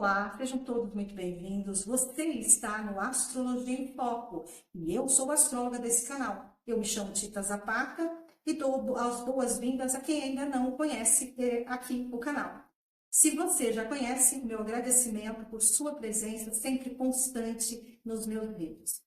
Olá, sejam todos muito bem-vindos. Você está no Astrologia em Foco e eu sou a astróloga desse canal. Eu me chamo Tita Zapata e dou as boas-vindas a quem ainda não conhece aqui o canal. Se você já conhece, meu agradecimento por sua presença sempre constante nos meus vídeos.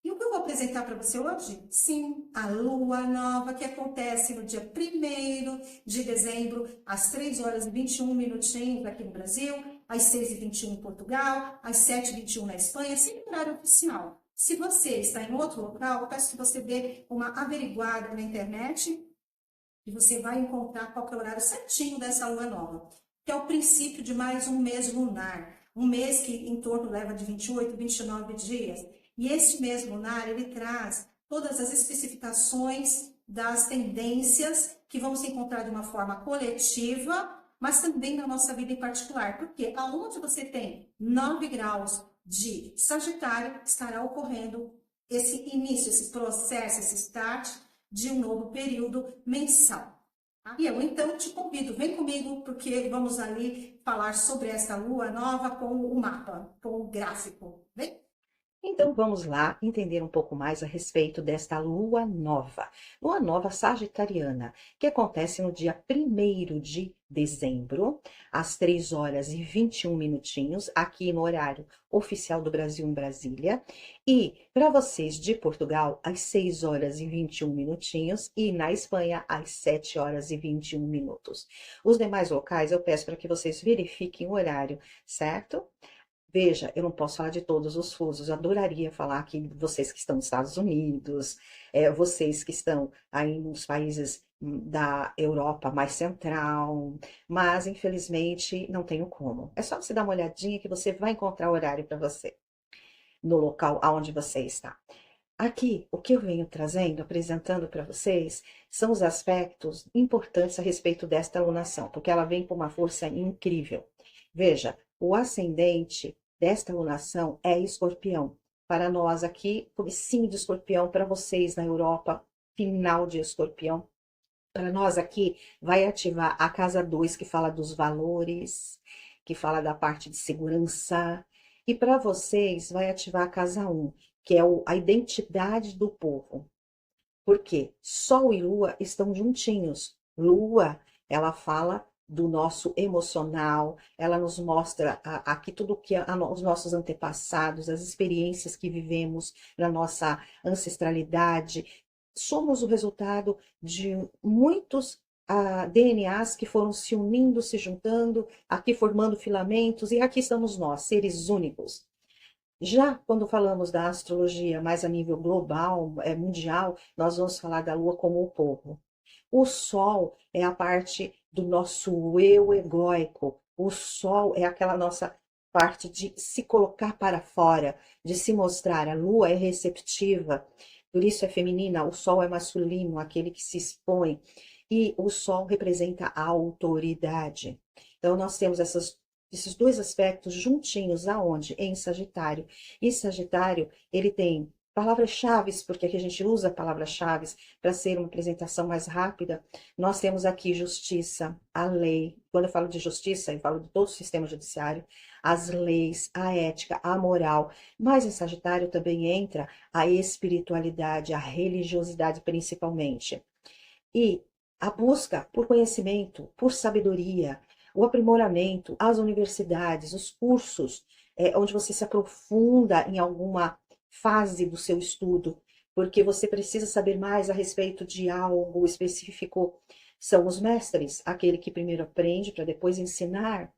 E o que eu vou apresentar para você hoje? Sim, a lua nova que acontece no dia 1º de dezembro, às 3 horas e 21 minutinhos aqui no Brasil, às 6 e 21 em Portugal, às 7 e 21 na Espanha, sempre horário oficial. Se você está em outro local, eu peço que você dê uma averiguada na internet e você vai encontrar qual que é o horário certinho dessa lua nova, que é o princípio de mais um mês lunar, um mês que em torno leva de 28, 29 dias. E esse mês lunar, ele traz todas as especificações das tendências que vamos encontrar de uma forma coletiva, mas também na nossa vida em particular. Porque aonde você tem 9 graus de Sagitário, estará ocorrendo esse início, esse processo, esse start de um novo período mensal. E eu então te convido, vem comigo, porque vamos ali falar sobre essa lua nova com o mapa, com o gráfico. Vem? Então vamos lá entender um pouco mais a respeito desta lua nova sagitariana, que acontece no dia 1º de dezembro, às 3 horas e 21 minutinhos, aqui no horário oficial do Brasil em Brasília, e para vocês de Portugal, às 6 horas e 21 minutinhos, e na Espanha, às 7 horas e 21 minutos. Os demais locais eu peço para que vocês verifiquem o horário, certo? Veja, eu não posso falar de todos os fusos, eu adoraria falar aqui de vocês que estão nos Estados Unidos, vocês que estão aí nos países da Europa mais central, mas infelizmente não tenho como. É só você dar uma olhadinha que você vai encontrar o horário para você, no local aonde você está. Aqui, o que eu venho trazendo, apresentando para vocês, são os aspectos importantes a respeito desta alunação, porque ela vem com uma força incrível. Veja, o ascendente desta alunação é Escorpião. Para nós aqui, comecinho de Escorpião, para vocês na Europa, final de Escorpião. Para nós aqui, vai ativar a casa 2, que fala dos valores, que fala da parte de segurança. E para vocês, vai ativar a casa 1, que é a identidade do povo. Por quê? Sol e Lua estão juntinhos. Lua, ela fala do nosso emocional, ela nos mostra aqui tudo que os nossos antepassados, as experiências que vivemos na nossa ancestralidade. Somos o resultado de muitos DNAs que foram se unindo, se juntando, aqui formando filamentos, e aqui estamos nós, seres únicos. Já quando falamos da astrologia mais a nível global, mundial, nós vamos falar da Lua como o povo. O Sol é a parte do nosso eu egóico. O Sol é aquela nossa parte de se colocar para fora, de se mostrar. A Lua é receptiva, por isso é feminina. O Sol é masculino, aquele que se expõe. E o Sol representa a autoridade. Então, nós temos esses dois aspectos juntinhos, aonde? Em Sagitário. E Sagitário, ele tem palavras-chave, porque aqui a gente usa palavras-chave para ser uma apresentação mais rápida. Nós temos aqui justiça, a lei. Quando eu falo de justiça, eu falo de todo o sistema judiciário, as leis, a ética, a moral. Mas em Sagitário também entra a espiritualidade, a religiosidade principalmente. E a busca por conhecimento, por sabedoria, o aprimoramento, as universidades, os cursos, onde você se aprofunda em alguma fase do seu estudo, porque você precisa saber mais a respeito de algo específico. São os mestres, aquele que primeiro aprende para depois ensinar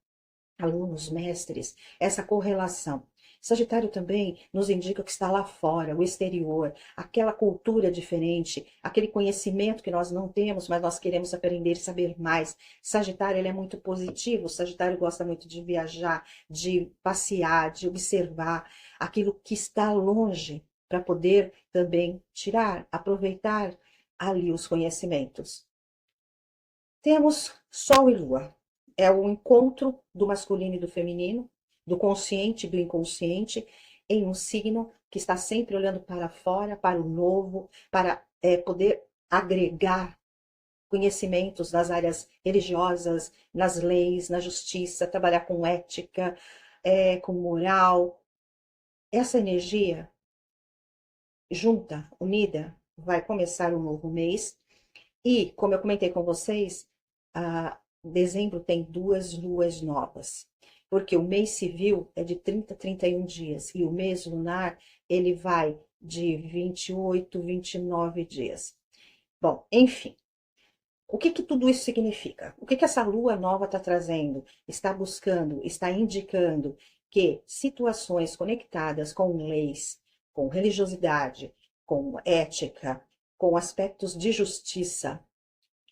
alunos, mestres, essa correlação. Sagitário também nos indica o que está lá fora, o exterior, aquela cultura diferente, aquele conhecimento que nós não temos, mas nós queremos aprender e saber mais. Sagitário, ele é muito positivo, Sagitário gosta muito de viajar, de passear, de observar aquilo que está longe, para poder também tirar, aproveitar ali os conhecimentos. Temos Sol e Lua. É o encontro do masculino e do feminino, do consciente e do inconsciente, em um signo que está sempre olhando para fora, para o novo, para poder agregar conhecimentos nas áreas religiosas, nas leis, na justiça, trabalhar com ética, com moral. Essa energia junta, unida, vai começar um novo mês. E, como eu comentei com vocês, dezembro tem 2 luas novas. Porque o mês civil é de 30 a 31 dias. E o mês lunar, ele vai de 28, 29 dias. Bom, enfim. O que que tudo isso significa? O que que essa lua nova está trazendo? Está buscando, está indicando que situações conectadas com leis, com religiosidade, com ética, com aspectos de justiça,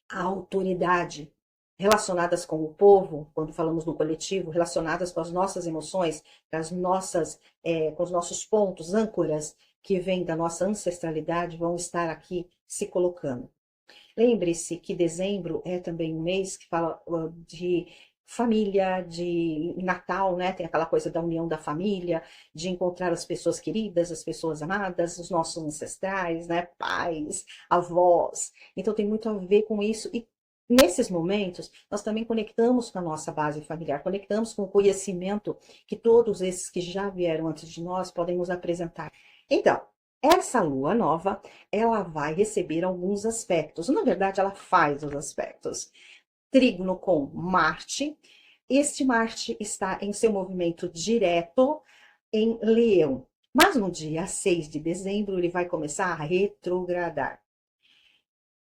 a autoridade, relacionadas com o povo, quando falamos no coletivo, relacionadas com as nossas emoções, com os nossos pontos, âncoras, que vêm da nossa ancestralidade, vão estar aqui se colocando. Lembre-se que dezembro é também um mês que fala de família, de Natal, né? Tem aquela coisa da união da família, de encontrar as pessoas queridas, as pessoas amadas, os nossos ancestrais, né? Pais, avós. Então tem muito a ver com isso. E nesses momentos, nós também conectamos com a nossa base familiar, conectamos com o conhecimento que todos esses que já vieram antes de nós podem nos apresentar. Então, essa lua nova, ela vai receber alguns aspectos. Na verdade, ela faz os aspectos. Trígono com Marte. Este Marte está em seu movimento direto em Leão. Mas no dia 6 de dezembro, ele vai começar a retrogradar.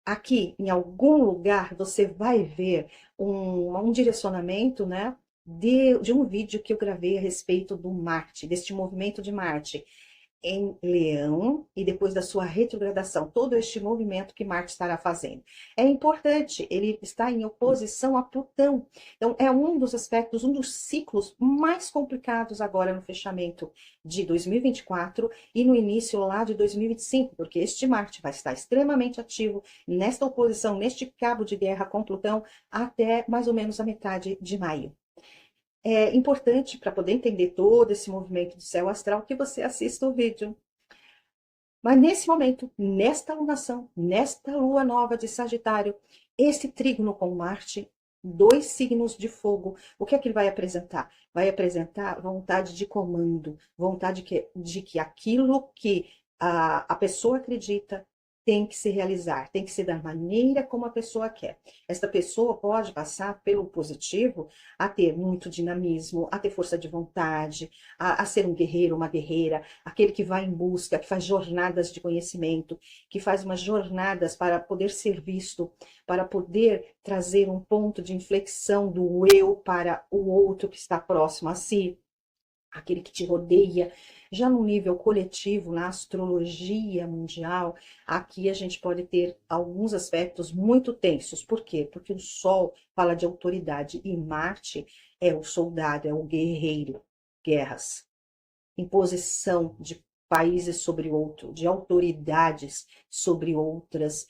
Aqui, em algum lugar, você vai ver um direcionamento, né? De um vídeo que eu gravei a respeito do Marte, deste movimento de Marte em Leão e depois da sua retrogradação, todo este movimento que Marte estará fazendo. É importante, ele está em oposição a Plutão. Então, é um dos aspectos, um dos ciclos mais complicados agora no fechamento de 2024 e no início lá de 2025, porque este Marte vai estar extremamente ativo nesta oposição, neste cabo de guerra com Plutão, até mais ou menos a metade de maio. É importante para poder entender todo esse movimento do céu astral que você assista o vídeo. Mas nesse momento, nesta lunação, nesta lua nova de Sagitário, esse trígono com Marte, 2 signos de fogo, o que é que ele vai apresentar? Vai apresentar vontade de comando, vontade de que aquilo que a pessoa acredita tem que se realizar, tem que ser da maneira como a pessoa quer. Esta pessoa pode passar pelo positivo a ter muito dinamismo, a ter força de vontade, a ser um guerreiro, uma guerreira, aquele que vai em busca, que faz jornadas de conhecimento, que faz umas jornadas para poder ser visto, para poder trazer um ponto de inflexão do eu para o outro que está próximo a si, aquele que te rodeia. Já no nível coletivo, na astrologia mundial, aqui a gente pode ter alguns aspectos muito tensos. Por quê? Porque o Sol fala de autoridade e Marte é o soldado, é o guerreiro. Guerras, imposição de países sobre outro, de autoridades sobre outras,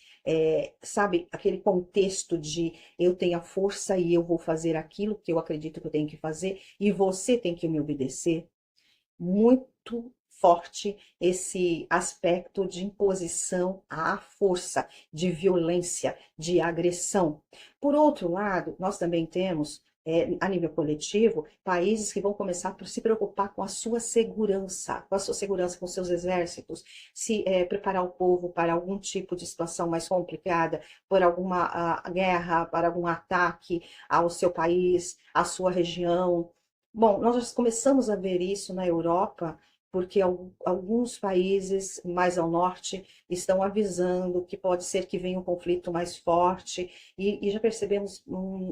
sabe, aquele contexto de eu tenho a força e eu vou fazer aquilo que eu acredito que eu tenho que fazer e você tem que me obedecer. Muito forte esse aspecto de imposição à força, de violência, de agressão. Por outro lado, nós também temos a nível coletivo, países que vão começar a se preocupar com a sua segurança, com seus exércitos, se preparar o povo para algum tipo de situação mais complicada, por alguma guerra, para algum ataque ao seu país, à sua região. Bom, nós já começamos a ver isso na Europa, porque alguns países mais ao norte estão avisando que pode ser que venha um conflito mais forte, e já percebemos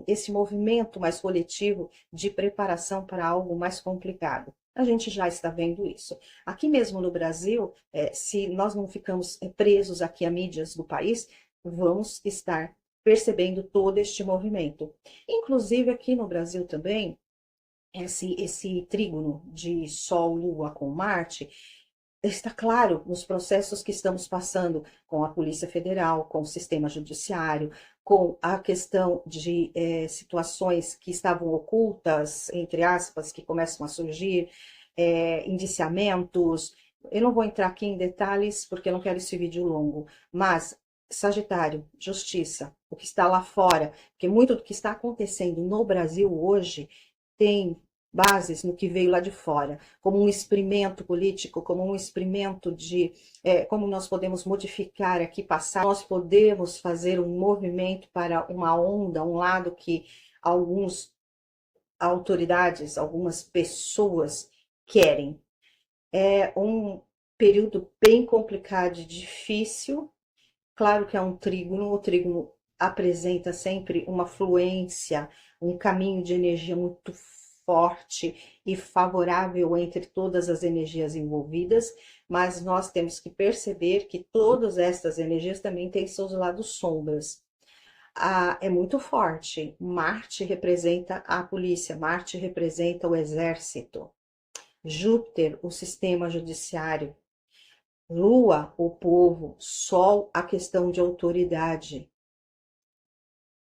esse movimento mais coletivo de preparação para algo mais complicado. A gente já está vendo isso. Aqui mesmo no Brasil, se nós não ficamos presos aqui a mídias do país, vamos estar percebendo todo este movimento. Inclusive aqui no Brasil também, esse trígono de Sol, Lua com Marte, está claro nos processos que estamos passando com a Polícia Federal, com o sistema judiciário, com a questão de situações que estavam ocultas, entre aspas, que começam a surgir, indiciamentos. Eu não vou entrar aqui em detalhes, porque eu não quero esse vídeo longo, mas Sagitário, justiça, o que está lá fora, porque muito do que está acontecendo no Brasil hoje tem bases no que veio lá de fora, como um experimento político, como um experimento de como nós podemos modificar aqui, passar, nós podemos fazer um movimento para uma onda, um lado que alguns autoridades, algumas pessoas querem. É um período bem complicado e difícil. Claro que é um trígono, o trígono apresenta sempre uma fluência, um caminho de energia muito forte e favorável entre todas as energias envolvidas, mas nós temos que perceber que todas estas energias também têm seus lados sombras. É muito forte. Marte representa a polícia, Marte representa o exército, Júpiter, o sistema judiciário, Lua, o povo, Sol, a questão de autoridade.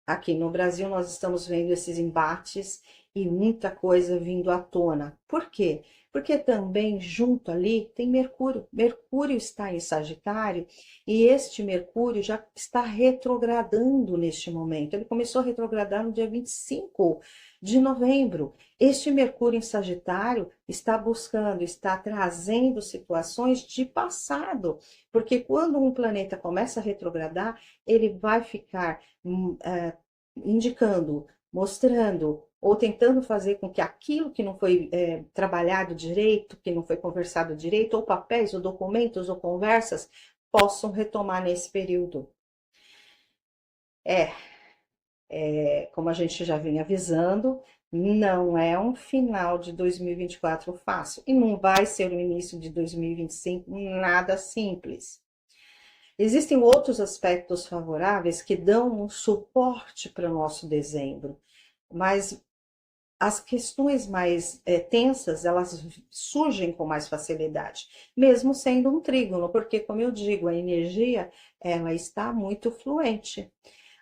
Aqui no Brasil nós estamos vendo esses embates e muita coisa vindo à tona. Por quê? Porque também junto ali tem Mercúrio. Mercúrio está em Sagitário e este Mercúrio já está retrogradando neste momento. Ele começou a retrogradar no dia 25 de novembro. Este Mercúrio em Sagitário está buscando, está trazendo situações de passado, porque quando um planeta começa a retrogradar, ele vai ficar indicando, mostrando ou tentando fazer com que aquilo que não foi trabalhado direito, que não foi conversado direito, ou papéis, ou documentos, ou conversas, possam retomar nesse período. Como a gente já vem avisando, não é um final de 2024 fácil e não vai ser o início de 2025 nada simples. Existem outros aspectos favoráveis que dão um suporte para o nosso dezembro, mas as questões mais tensas, elas surgem com mais facilidade, mesmo sendo um trígono, porque, como eu digo, a energia, ela está muito fluente.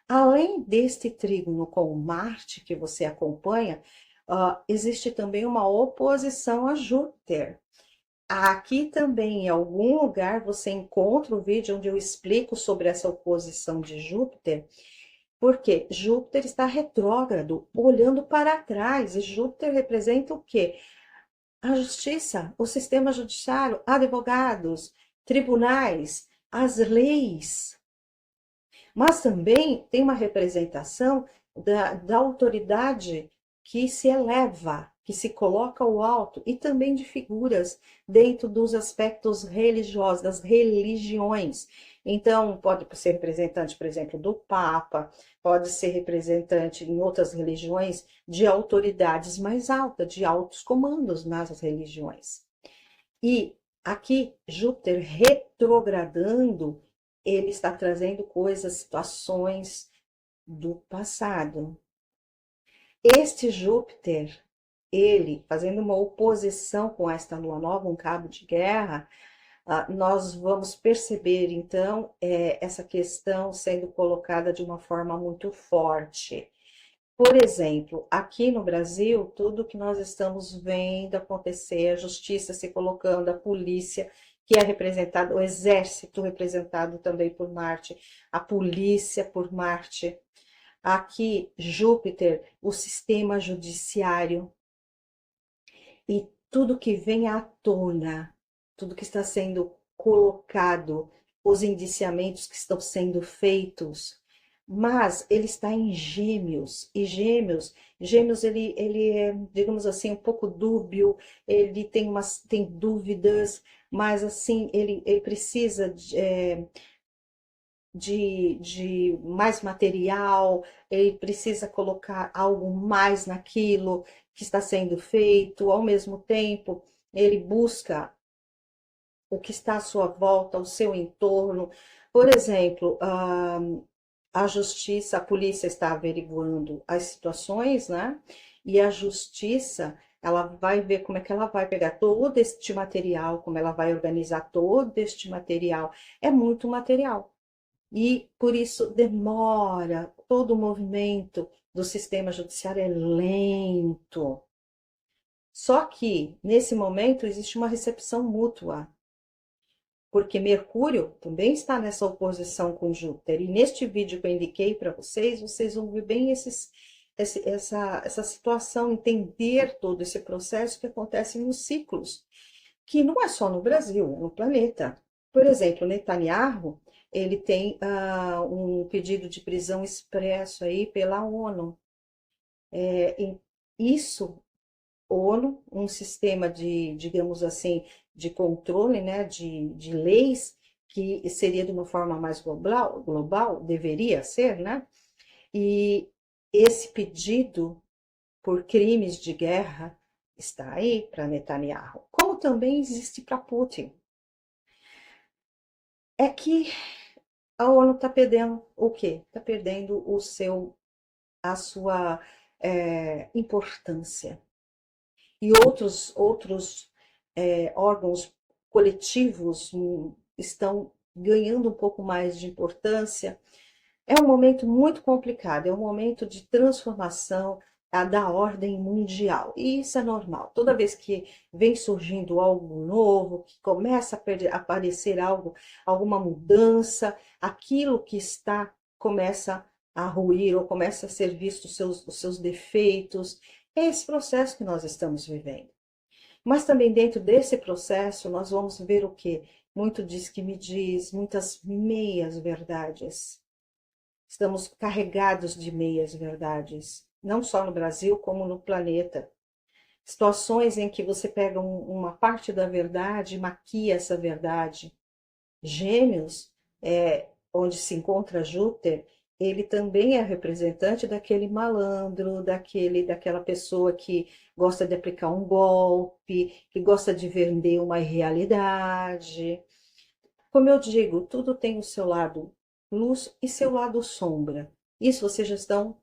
Além deste trígono com Marte, que você acompanha, existe também uma oposição a Júpiter. Aqui também, em algum lugar, você encontra o vídeo onde eu explico sobre essa oposição de Júpiter, porque Júpiter está retrógrado, olhando para trás, e Júpiter representa o quê? A justiça, o sistema judiciário, advogados, tribunais, as leis. Mas também tem uma representação da autoridade que se eleva, que se coloca ao alto, e também de figuras dentro dos aspectos religiosos, das religiões. Então, pode ser representante, por exemplo, do Papa, pode ser representante em outras religiões de autoridades mais altas, de altos comandos nas religiões. E aqui, Júpiter retrogradando, ele está trazendo coisas, situações do passado. Este Júpiter, ele fazendo uma oposição com esta lua nova, um cabo de guerra, nós vamos perceber então essa questão sendo colocada de uma forma muito forte. Por exemplo, aqui no Brasil, tudo que nós estamos vendo acontecer, a justiça se colocando, a polícia, que é representada, o exército representado também por Marte, a polícia por Marte. Aqui, Júpiter, o sistema judiciário e tudo que vem à tona, tudo que está sendo colocado, os indiciamentos que estão sendo feitos, mas ele está em Gêmeos, e Gêmeos ele é, digamos assim, um pouco dúbio, ele tem dúvidas, mas assim, ele precisa de mais material, ele precisa colocar algo mais naquilo que está sendo feito, ao mesmo tempo, ele busca o que está à sua volta, o seu entorno. Por exemplo, a justiça, a polícia está averiguando as situações, né? E a justiça, ela vai ver como é que ela vai pegar todo este material, como ela vai organizar todo este material. É muito material. E por isso demora, todo o movimento do sistema judiciário é lento. Só que, nesse momento, existe uma recepção mútua, porque Mercúrio também está nessa oposição com Júpiter. E neste vídeo que eu indiquei para vocês, vocês vão ver bem essa situação, entender todo esse processo que acontece nos ciclos, que não é só no Brasil, é no planeta. Por exemplo, Netanyahu, ele tem um pedido de prisão expresso aí pela ONU. Isso, ONU, um sistema de, digamos assim, de controle, né, de leis, que seria de uma forma mais global, deveria ser, né? E esse pedido por crimes de guerra está aí para Netanyahu, como também existe para Putin. É que a ONU está perdendo o quê? Está perdendo a sua importância. E outros órgãos coletivos estão ganhando um pouco mais de importância. É um momento muito complicado, é um momento de transformação da ordem mundial. E isso é normal. Toda vez que vem surgindo algo novo, que começa a aparecer alguma mudança, aquilo que está começa a ruir ou começa a ser visto os seus defeitos. É esse processo que nós estamos vivendo. Mas também dentro desse processo nós vamos ver o quê? Muito diz que me diz, muitas meias verdades. Estamos carregados de meias verdades, não só no Brasil, como no planeta. Situações em que você pega uma parte da verdade e maquia essa verdade. Gêmeos, onde se encontra Júpiter, ele também é representante daquele malandro, daquela pessoa que gosta de aplicar um golpe, que gosta de vender uma irrealidade. Como eu digo, tudo tem o seu lado luz e seu lado sombra. Isso vocês já estão,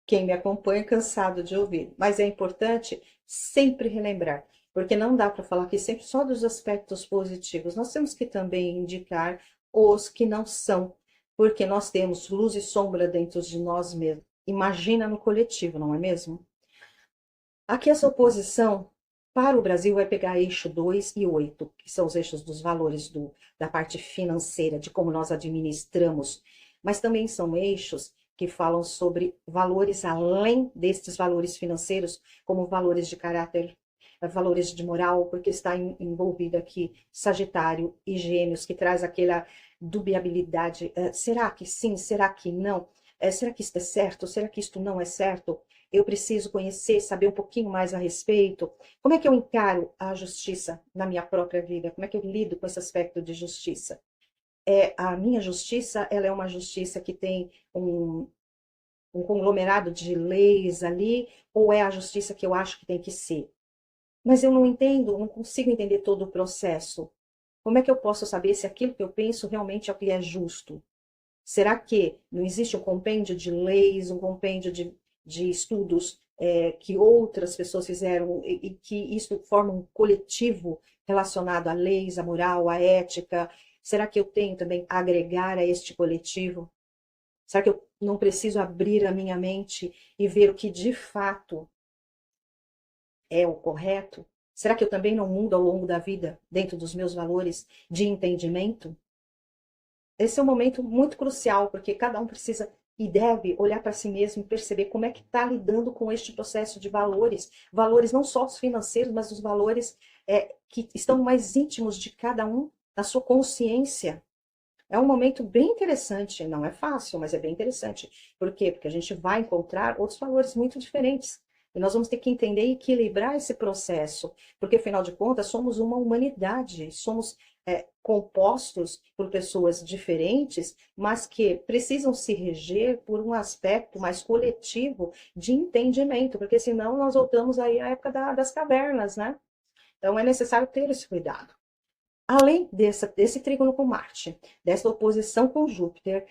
quem me acompanha, cansado de ouvir. Mas é importante sempre relembrar, porque não dá para falar aqui sempre só dos aspectos positivos. Nós temos que também indicar os que não são, porque nós temos luz e sombra dentro de nós mesmos. Imagina no coletivo, não é mesmo? Aqui essa oposição para o Brasil vai pegar eixo 2 e 8, que são os eixos dos valores da parte financeira, de como nós administramos, mas também são eixos que falam sobre valores além destes valores financeiros, como valores de caráter, valores de moral, porque está envolvido aqui Sagitário e Gêmeos, que traz aquela dubiabilidade. Será que sim? Será que não? Será que isto é certo? Será que isto não é certo? Eu preciso conhecer, saber um pouquinho mais a respeito. Como é que eu encaro a justiça na minha própria vida? Como é que eu lido com esse aspecto de justiça? A minha justiça, ela é uma justiça que tem um conglomerado de leis ali, ou é a justiça que eu acho que tem que ser? Mas eu não entendo, não consigo entender todo o processo. Como é que eu posso saber se aquilo que eu penso realmente é o que é justo? Será que não existe um compêndio de leis, um compêndio de estudos que outras pessoas fizeram e que isso forma um coletivo relacionado a leis, a moral, a ética? Será que eu tenho também a agregar a este coletivo? Será que eu não preciso abrir a minha mente e ver o que de fato é o correto? Será que eu também não mudo ao longo da vida dentro dos meus valores de entendimento? Esse é um momento muito crucial, porque cada um precisa e deve olhar para si mesmo e perceber como é que está lidando com este processo de valores. Valores não só os financeiros, mas os valores que estão mais íntimos de cada um, na sua consciência. É um momento bem interessante, não é fácil, mas é bem interessante. Por quê? Porque a gente vai encontrar outros valores muito diferentes. E nós vamos ter que entender e equilibrar esse processo, porque afinal de contas somos uma humanidade, somos compostos por pessoas diferentes, mas que precisam se reger por um aspecto mais coletivo de entendimento, porque senão nós voltamos aí à época das cavernas, né? Então é necessário ter esse cuidado. Além desse trígono com Marte, dessa oposição com Júpiter,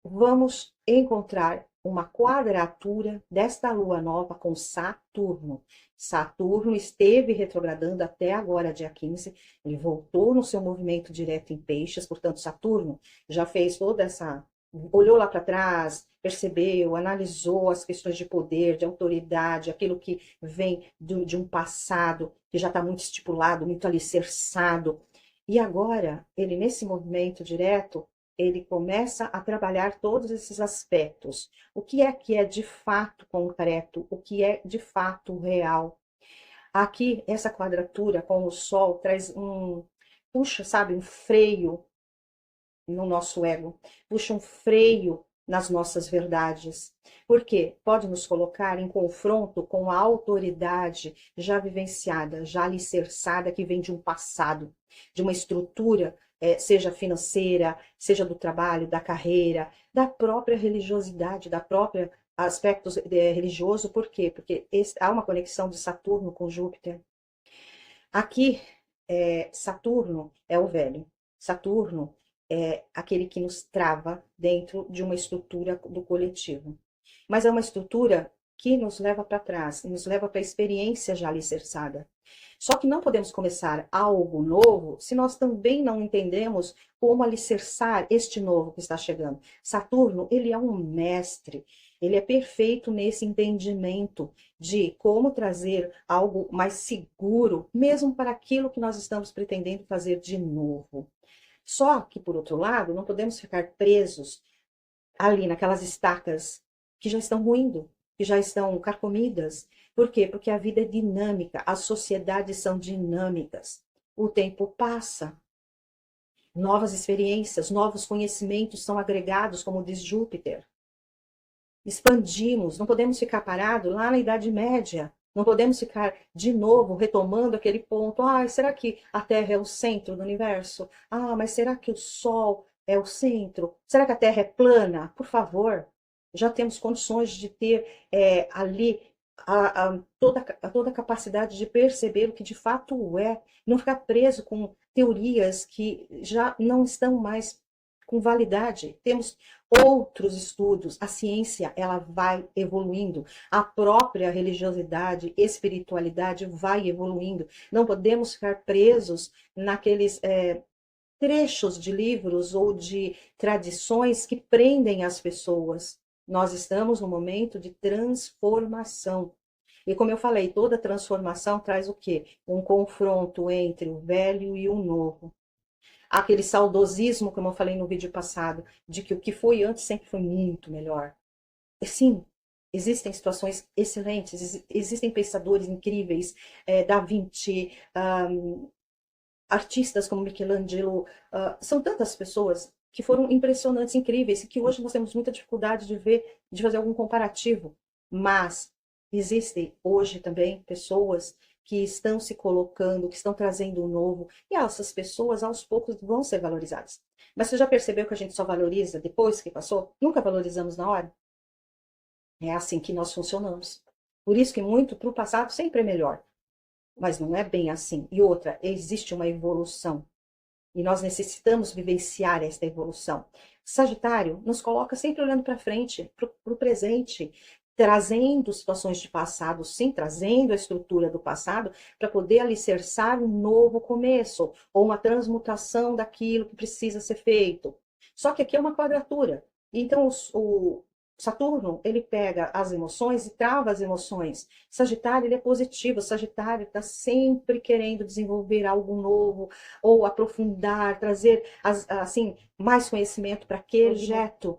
vamos encontrar uma quadratura desta lua nova com Saturno. Saturno esteve retrogradando até agora, dia 15, ele voltou no seu movimento direto em Peixes, portanto, Saturno já fez toda essa. Olhou lá para trás, percebeu, analisou as questões de poder, de autoridade, aquilo que vem de um passado que já está muito estipulado, muito alicerçado. E agora, ele nesse movimento direto, ele começa a trabalhar todos esses aspectos. O que é de fato concreto? O que é de fato real? Aqui, essa quadratura com o Sol traz puxa, sabe, um freio no nosso ego, puxa um freio nas nossas verdades. Por quê? Pode nos colocar em confronto com a autoridade já vivenciada, já alicerçada, que vem de um passado, de uma estrutura, seja financeira, seja do trabalho, da carreira, da própria religiosidade, da própria aspecto religioso. Por quê? Porque há uma conexão de Saturno com Júpiter. Aqui, Saturno é o velho. Saturno é aquele que nos trava dentro de uma estrutura do coletivo. Mas é uma estrutura que nos leva para trás, nos leva para a experiência já alicerçada. Só que não podemos começar algo novo se nós também não entendemos como alicerçar este novo que está chegando. Saturno, ele é um mestre, ele é perfeito nesse entendimento de como trazer algo mais seguro, mesmo para aquilo que nós estamos pretendendo fazer de novo. Só que, por outro lado, não podemos ficar presos ali naquelas estacas que já estão ruindo, que já estão carcomidas. Por quê? Porque a vida é dinâmica, as sociedades são dinâmicas. O tempo passa, novas experiências, novos conhecimentos são agregados, como diz Júpiter. Expandimos, não podemos ficar parados lá na Idade Média. Não podemos ficar de novo retomando aquele ponto. Ah, será que a Terra é o centro do universo? Ah, mas será que o Sol é o centro? Será que a Terra é plana? Por favor, já temos condições de ter ali toda a capacidade de perceber o que de fato é. Não ficar preso com teorias que já não estão mais com validade. Temos outros estudos, a ciência ela vai evoluindo, a própria religiosidade, espiritualidade vai evoluindo. Não podemos ficar presos naqueles trechos de livros ou de tradições que prendem as pessoas. Nós estamos no momento de transformação. E como eu falei, toda transformação traz o quê? Um confronto entre o velho e o novo. Aquele saudosismo, como eu falei no vídeo passado, de que o que foi antes sempre foi muito melhor. E sim, existem situações excelentes, existem pensadores incríveis, Da Vinci, artistas como Michelangelo, são tantas pessoas que foram impressionantes, incríveis, e que hoje nós temos muita dificuldade de ver, de fazer algum comparativo. Mas existem hoje também pessoas que estão se colocando, que estão trazendo o novo, e essas pessoas aos poucos vão ser valorizadas. Mas você já percebeu que a gente só valoriza depois que passou? Nunca valorizamos na hora? É assim que nós funcionamos. Por isso que muito para o passado sempre é melhor. Mas não é bem assim. E outra, existe uma evolução. E nós necessitamos vivenciar esta evolução. Sagitário nos coloca sempre olhando para frente, para o presente, trazendo situações de passado, sim, trazendo a estrutura do passado, para poder alicerçar um novo começo, ou uma transmutação daquilo que precisa ser feito. Só que aqui é uma quadratura. Então, o Saturno, ele pega as emoções e trava as emoções. Sagitário, ele é positivo. Sagitário está sempre querendo desenvolver algo novo, ou aprofundar, trazer, assim, mais conhecimento para aquele projeto.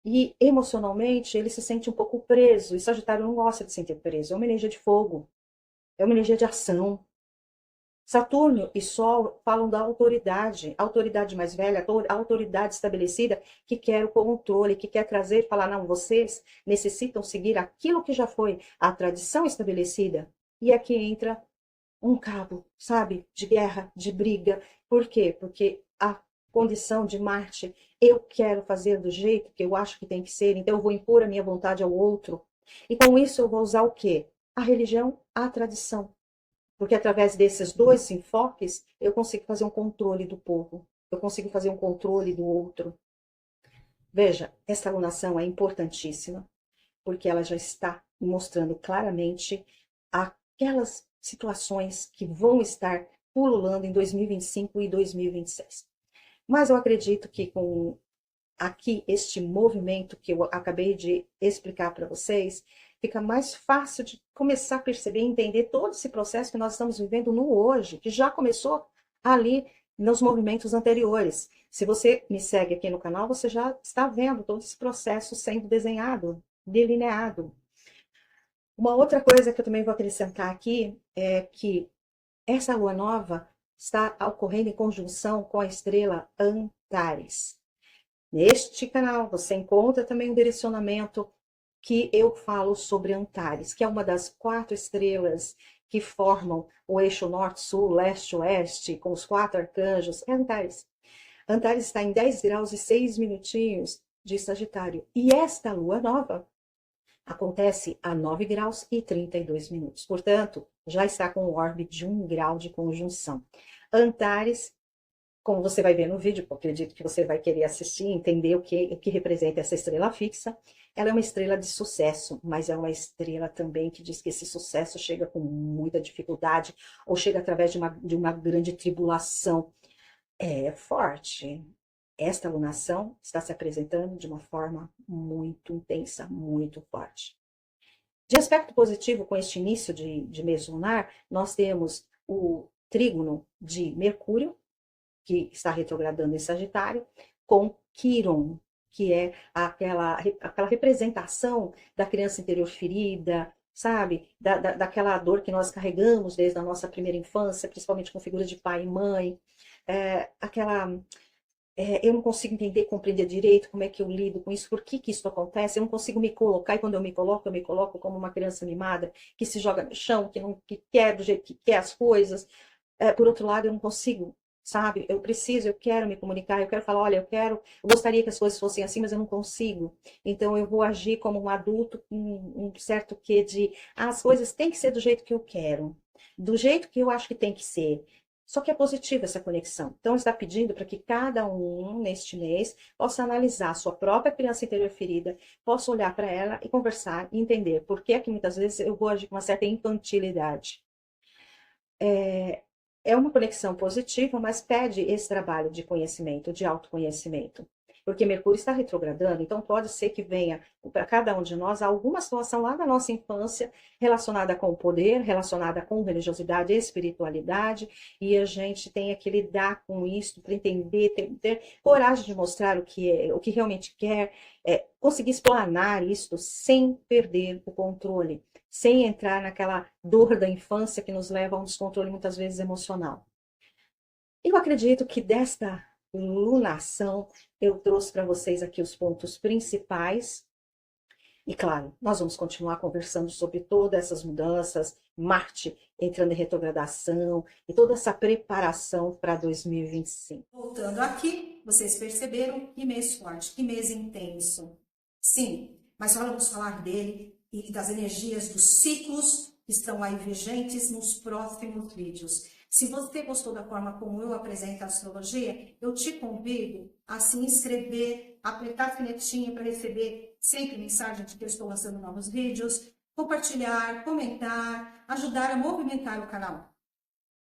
E emocionalmente ele se sente um pouco preso. E Sagitário não gosta de se sentir preso. É uma energia de fogo, é uma energia de ação. Saturno e Sol falam da autoridade, a autoridade mais velha, a autoridade estabelecida, que quer o controle, que quer trazer e falar, não, vocês necessitam seguir aquilo que já foi a tradição estabelecida. E aqui entra um cabo, sabe, de guerra, de briga. Por quê? Porque a condição de Marte, eu quero fazer do jeito que eu acho que tem que ser, então eu vou impor a minha vontade ao outro. E com isso eu vou usar o quê? A religião, a tradição. Porque através desses dois enfoques, eu consigo fazer um controle do povo, eu consigo fazer um controle do outro. Veja, essa alunação é importantíssima, porque ela já está mostrando claramente aquelas situações que vão estar pululando em 2025 e 2026. Mas eu acredito que com aqui este movimento que eu acabei de explicar para vocês, fica mais fácil de começar a perceber e entender todo esse processo que nós estamos vivendo no hoje, que já começou ali nos movimentos anteriores. Se você me segue aqui no canal, você já está vendo todo esse processo sendo desenhado, delineado. Uma outra coisa que eu também vou acrescentar aqui é que essa lua nova está ocorrendo em conjunção com a estrela Antares. Neste canal você encontra também um direcionamento que eu falo sobre Antares, que é uma das 4 estrelas que formam o eixo norte-sul, leste-oeste, com os 4 arcanjos. É Antares. Antares está em 10 graus e 6 minutinhos de Sagitário. E esta lua nova acontece a 9 graus e 32 minutos. Portanto, já está com o orbe de 1 grau de conjunção. Antares, como você vai ver no vídeo, porque eu acredito que você vai querer assistir, entender o que representa essa estrela fixa. Ela é uma estrela de sucesso, mas é uma estrela também que diz que esse sucesso chega com muita dificuldade ou chega através de uma grande tribulação. É forte. Esta lunação está se apresentando de uma forma muito intensa, muito forte. De aspecto positivo, com este início de mês lunar, nós temos o trígono de Mercúrio, que está retrogradando em Sagitário, com Quiron, que é aquela representação da criança interior ferida, sabe? Daquela dor que nós carregamos desde a nossa primeira infância, principalmente com figuras de pai e mãe. Eu não consigo entender, compreender direito como é que eu lido com isso, por que isso acontece, eu não consigo me colocar, e quando eu me coloco como uma criança mimada, que se joga no chão, que quer do jeito que quer as coisas. Por outro lado, eu não consigo, sabe? Eu quero me comunicar, eu quero falar, olha, eu gostaria que as coisas fossem assim, mas eu não consigo. Então, eu vou agir como um adulto com um certo quê de, as coisas têm que ser do jeito que eu quero, do jeito que eu acho que tem que ser. Só que é positiva essa conexão. Então, está pedindo para que cada um, neste mês, possa analisar a sua própria criança interior ferida, possa olhar para ela e conversar e entender por que é que muitas vezes eu vou agir com uma certa infantilidade. É uma conexão positiva, mas pede esse trabalho de conhecimento, de autoconhecimento. Porque Mercúrio está retrogradando, então pode ser que venha para cada um de nós alguma situação lá da nossa infância relacionada com o poder, relacionada com religiosidade, espiritualidade, e a gente tenha que lidar com isso para entender, ter coragem de mostrar o que realmente quer, conseguir explanar isso sem perder o controle, sem entrar naquela dor da infância que nos leva a um descontrole muitas vezes emocional. Eu acredito que desta lunação eu trouxe para vocês aqui os pontos principais. E claro, nós vamos continuar conversando sobre todas essas mudanças, Marte entrando em retrogradação e toda essa preparação para 2025. Voltando aqui, vocês perceberam que mês forte, que mês intenso. Sim, mas agora vamos falar dele e das energias dos ciclos que estão aí vigentes nos próximos vídeos. Se você gostou da forma como eu apresento a astrologia, eu te convido a se inscrever, apertar a sinetinha para receber sempre mensagem de que eu estou lançando novos vídeos, compartilhar, comentar, ajudar a movimentar o canal.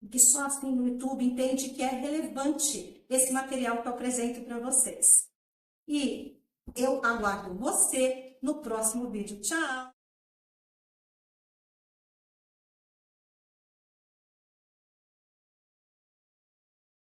Porque só assim no YouTube entende que é relevante esse material que eu apresento para vocês. E eu aguardo você no próximo vídeo. Tchau!